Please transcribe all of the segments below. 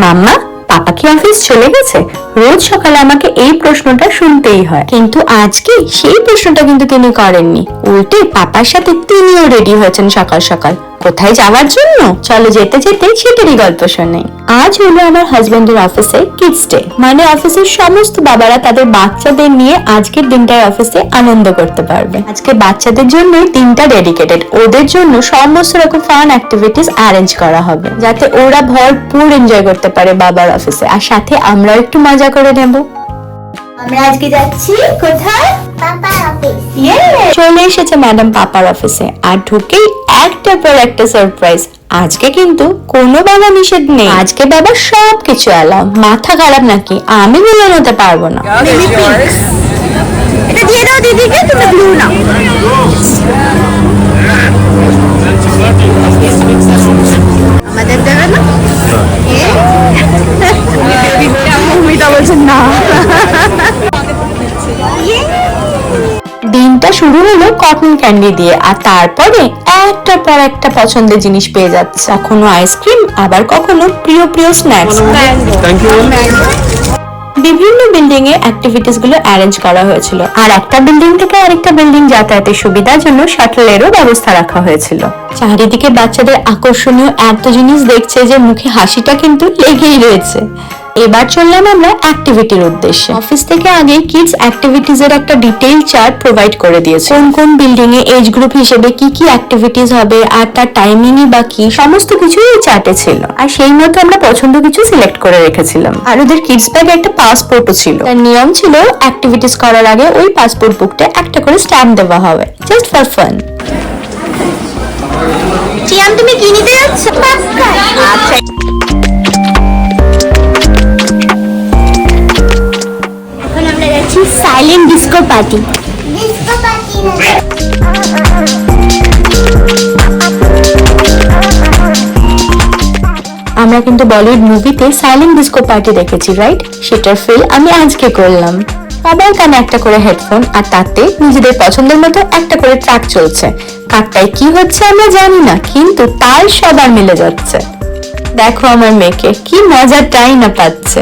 মাম্মা, পাপা কি অফিস চলে গেছে? রোজ সকালে আমাকে এই প্রশ্নটা শুনতেই হয়, কিন্তু আজকে সেই প্রশ্নটা কিন্তু তিনি করেননি। উল্টে পাপার সাথে তিনিও রেডি হয়েছেন সকাল সকাল। কোথায় যাওয়ার জন্য? চলো যেতে যেতে সেটারই গল্প শোনাই। আজ হলো আমার হাজবেন্ডের অফিসে কিডস ডে, মানে অফিসের সমস্ত বাবারা তাদের বাচ্চাদের নিয়ে আজকের দিনটায় অফিসে আনন্দ করতে পারবে। আজকে বাচ্চাদের জন্য দিনটা ডেডিকেটেড। ওদের জন্য সমস্ত রকম ফান অ্যাক্টিভিটিস অ্যারেঞ্জ করা হবে, যাতে ওরা ভরপুর এনজয় করতে পারে বাবার অফিসে, আর সাথে আমরাও একটু মজা করে নেব। আমরা আজকে যাচ্ছি কোথায়? পাপার অফিস। চলে এসেছে ম্যাডাম পাপার অফিসে, আর ঢুকেই একটার পর একটা সারপ্রাইজ। আজকে কিন্তু কোনো বাবা নিষেধ নেই, আজকে বাবা সবকিছু এলাও। মাথা খারাপ নাকি? আমি মিলান হতে পারবো না। এটা দিয়ে দাও দিদিকে, তুমি ব্লু নাও। আমাদের দেবে না? অমিতা বলছেন না। দিনটা শুরু হলো কটন ক্যান্ডি দিয়ে, আর তারপরে একটার পর একটা পছন্দের জিনিস পেয়ে যাচ্ছে। কখনো আইসক্রিম, আবার কখনো প্রিয় প্রিয় স্ন্যাক্স। বিভিন্ন বিল্ডিং এ অ্যাক্টিভিটিস গুলো অ্যারেঞ্জ করা হয়েছিল, আর একটা বিল্ডিং থেকে আরেকটা বিল্ডিং যাতায়াতের সুবিধার জন্য শাটলেরও ব্যবস্থা রাখা হয়েছিল। চারিদিকে বাচ্চাদের আকর্ষণীয় এত জিনিস দেখছে যে মুখে হাসিটা কিন্তু লেগেই রয়েছে। এবার চললাম আমরা অ্যাক্টিভিটির উদ্দেশ্যে। অফিস থেকে আগে কিডস অ্যাক্টিভিটিজ এর একটা ডিটেইল চার্ট প্রোভাইড করে দিয়েছে। কোন কোন বিল্ডিং এ এজ গ্রুপ হিসেবে কি কি অ্যাক্টিভিটিজ হবে, আর তার টাইমিংই বা কি, সমস্ত কিছু এই চার্টে ছিল। আর সেই মতো আমরা পছন্দ কিছু সিলেক্ট করে রেখেছিলাম। আর ওদের কিডস ব্যাগে একটা পাসপোর্টও ছিল। তার নিয়ম ছিল অ্যাক্টিভিটিস করার আগে ওই পাসপোর্ট বুকটা একটা করে স্ট্যাম্প দেওয়া হবে, জাস্ট ফর ফান। চিয়াম, তুমি কি নিতে যাচ্ছ? আচ্ছা। এখন আমরা যাচ্ছি সাইলেন্ট ডিস্কো পার্টি। আমরা কিন্তু বলিউড মুভিতে সাইলেন্ট ডিস্কো পার্টি দেখেছি, রাইট? সেটার ফিল আমি আজকে করলাম। সবার কানে একটা করে হেডফোন, আর তাতে নিজেদের পছন্দের মতো একটা করে ট্র্যাক চলছে। কারটায় কি হচ্ছে আমরা জানি না, কিন্তু তাল সবার মিলে যাচ্ছে। দেখো আমার মেয়েকে, কি মজাটাই না পাচ্ছে।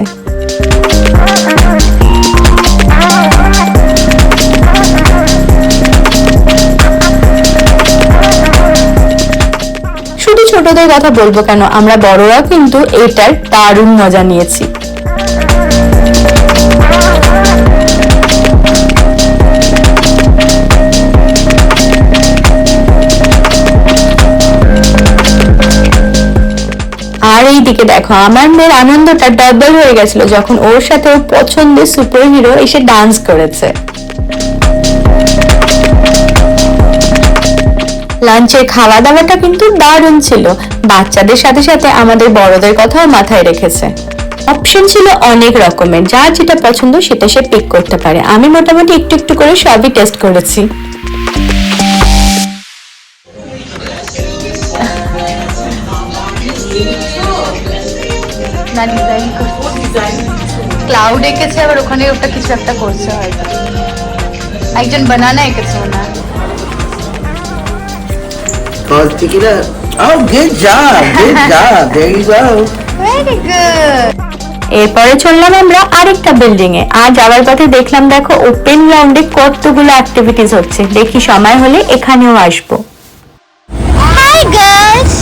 শুধু ছোটদের কথা বলবো কেন, আমরা বড়রাও কিন্তু এটার দারুণ মজা নিয়েছি। আর এইদিকে দেখো, আমার মেয়ের আনন্দটা ডাবল হয়ে গেছিল যখন ওর সাথে ওর পছন্দের সুপার হিরো এসে ডান্স করেছে। লাঞ্চের খাওয়া দাওয়াটা কিন্তু দারুণ ছিল। বাচ্চাদের সাথে সাথে আমাদের বড়দের কথাও মাথায় রেখেছে। অপশন ছিল অনেক রকমের, যার যেটা পছন্দ সেটা সে পিক করতে পারে। আমি মোটামুটি একটু একটু করে সবই টেস্ট করেছি। ক্লাউড এঁকেছে, আবার ওখানে ওটা কিছু একটা করছে হয়তো। একজন বানানা এঁকেছে মনে হয়। Oh, good job. Good job. There you go. Very good. এরপরে চললাম আমরা আরেকটা বিল্ডিং এ। আর যাওয়ার পথে দেখলাম, দেখো ওপেন গ্রাউন্ডে কতগুলো অ্যাক্টিভিটিস হচ্ছে। দেখি সময় হলে এখানেও আসবো। Hi girls.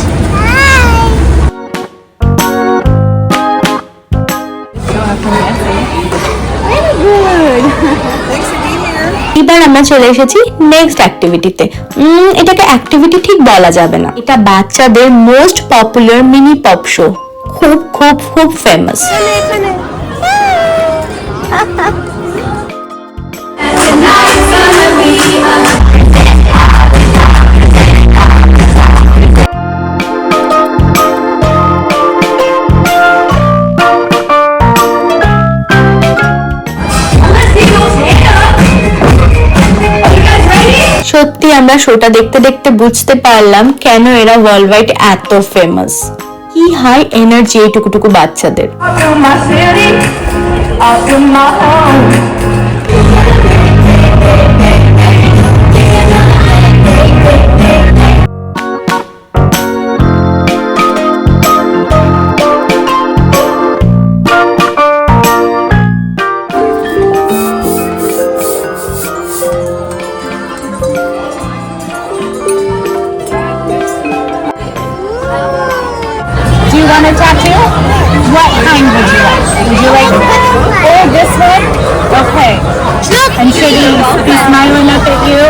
এবার আমরা চলে এসেছি নেক্সট অ্যাক্টিভিটিতে। এটাকে অ্যাক্টিভিটি ঠিক বলা যাবে না, এটা বাচ্চাদের most popular mini pop show. খুব খুব খুব ফেমাস। সত্যি আমরা শোটা দেখতে দেখতে বুঝতে পারলাম কেন এরা ওয়ার্ল্ড ওয়াইড এত ফেমাস। কি হাই এনার্জি এইটুকুটুকু বাচ্চাদের। kind would you like? Would you like oh this one? Okay. And should he smile and look at you?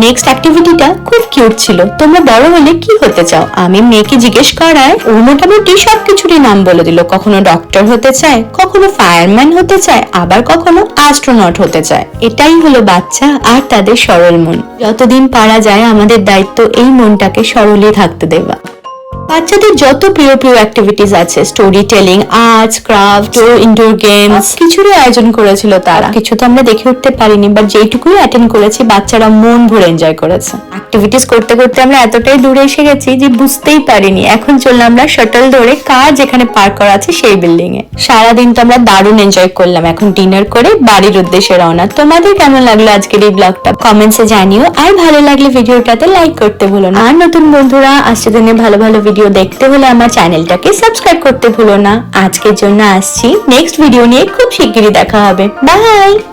Next অ্যাক্টিভিটিটা খুব কিউট ছিল। তোমরা বড় হলে কি হতে চাও? আমি মেয়েকে জিজ্ঞেস করায় ও মোটামুটি সবকিছুরই নাম বলে দিল। কখনো ডক্টর হতে চায়, কখনো ফায়ারম্যান হতে চায়, আবার কখনো অ্যাস্ট্রোনট হতে চায়। এটাই হলো বাচ্চা আর তাদের সরল মন। যতদিন পারা যায় আমাদের দায়িত্ব এই মনটাকে সরলই থাকতে দেওয়া। বাচ্চাদের যত প্রিয় প্রিয় অ্যাক্টিভিটিস আছে, story telling, arts, craft, indoor games, কিছুরই আয়োজন করেছিল তারা। কিছু তো আমরা দেখে উঠতে পারিনি, বাট যেইটুকুই অ্যাটেন্ড করেছি বাচ্চারা মন ভরে এনজয় করেছে। অ্যাক্টিভিটিস করতে করতে আমরা এতটাই দূরে এসে গেছি যে বুঝতেই পারিনি। এখন চললাম আমরা শাটল ধরে কার যেখানে পার্ক করা আছে সেই বিল্ডিং এ। সারাদিন তো আমরা দারুণ এনজয় করলাম। এখন ডিনার করে বাড়ির উদ্দেশ্যে রওনা। তোমাদের কেমন লাগলো আজকের এই ব্লগটা কমেন্টসে জানিও, আর ভালো লাগলে ভিডিওটাতে লাইক করতে ভুলো না। আর নতুন বন্ধুরা আসছে দিনে ভালো ভালো ভিডিও দেখতে হলে আমার চ্যানেলটাকে সাবস্ক্রাইব করতে ভুলো না। আজকের জন্য আসছি, নেক্সট ভিডিও নিয়ে খুব শিগগিরই দেখা হবে। বাই।